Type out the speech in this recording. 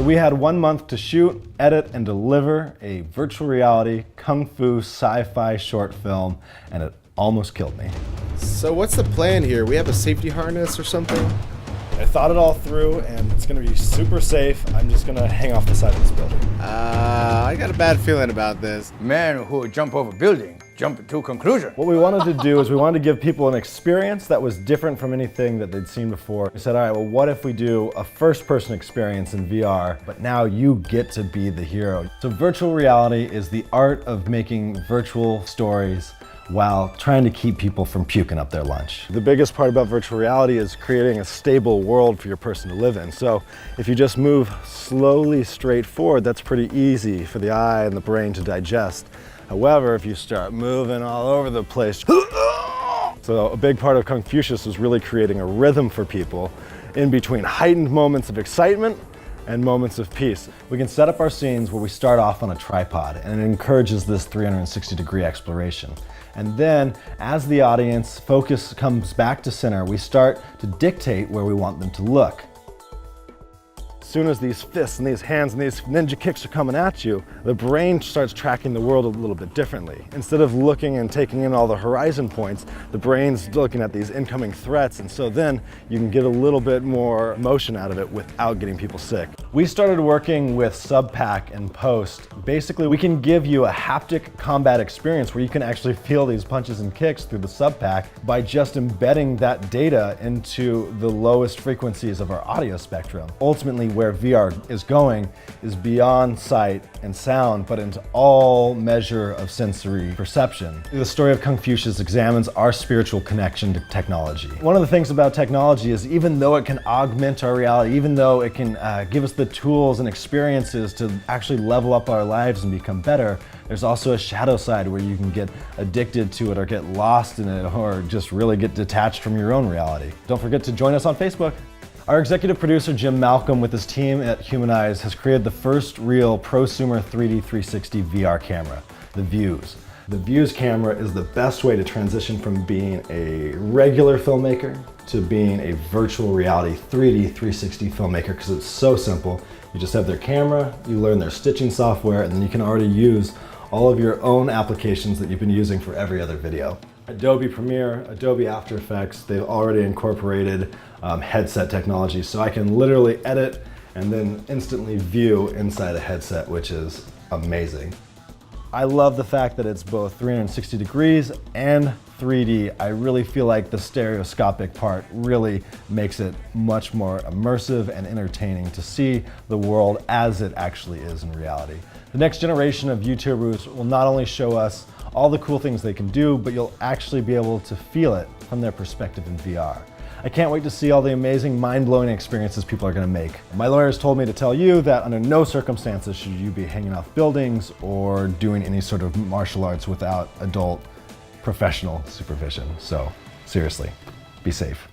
we had 1 month to shoot, edit, and deliver a virtual reality kung fu sci-fi short film, and it almost killed me. So what's the plan here? We have a safety harness or something? I thought it all through, and it's gonna be super safe. I'm just gonna hang off the side of this building. I got a bad feeling about this. Man who would jump over building, jump to conclusion. What we wanted to do is we wanted to give people an experience that was different from anything that they'd seen before. We said, all right, well, what if we do a first-person experience in VR, but now you get to be the hero? So virtual reality is the art of making virtual stories while trying to keep people from puking up their lunch. The biggest part about virtual reality is creating a stable world for your person to live in. So if you just move slowly straight forward, that's pretty easy for the eye and the brain to digest. However, if you start moving all over the place, so a big part of Kungfuscius was really creating a rhythm for people in between heightened moments of excitement and moments of peace. We can set up our scenes where we start off on a tripod, and it encourages this 360-degree exploration. And then, as the audience focus comes back to center, we start to dictate where we want them to look. As soon as these fists and these hands and these ninja kicks are coming at you, the brain starts tracking the world a little bit differently. Instead of looking and taking in all the horizon points, the brain's looking at these incoming threats, and so then you can get a little bit more motion out of it without getting people sick. We started working with Subpack and Post. Basically, we can give you a haptic combat experience where you can actually feel these punches and kicks through the Subpack by just embedding that data into the lowest frequencies of our audio spectrum. Ultimately, where VR is going is beyond sight and sound, but into all measure of sensory perception. The story of Kungfuscius examines our spiritual connection to technology. One of the things about technology is even though it can augment our reality, even though it can give us the tools and experiences to actually level up our lives and become better, there's also a shadow side where you can get addicted to it or get lost in it or just really get detached from your own reality. Don't forget to join us on Facebook. Our executive producer, Jim Malcolm, with his team at Humanize, has created the first real prosumer 3D 360 VR camera, the Vuze. The Vuze camera is the best way to transition from being a regular filmmaker to being a virtual reality 3D 360 filmmaker, because it's so simple. You just have their camera, you learn their stitching software, and then you can already use all of your own applications that you've been using for every other video. Adobe Premiere, Adobe After Effects, they've already incorporated headset technology, so I can literally edit and then instantly view inside a headset, which is amazing. I love the fact that it's both 360 degrees and 3D. I really feel like the stereoscopic part really makes it much more immersive and entertaining to see the world as it actually is in reality. The next generation of YouTubers will not only show us all the cool things they can do, but you'll actually be able to feel it from their perspective in VR. I can't wait to see all the amazing, mind-blowing experiences people are gonna make. My lawyers told me to tell you that under no circumstances should you be hanging off buildings or doing any sort of martial arts without adult professional supervision. So seriously, be safe.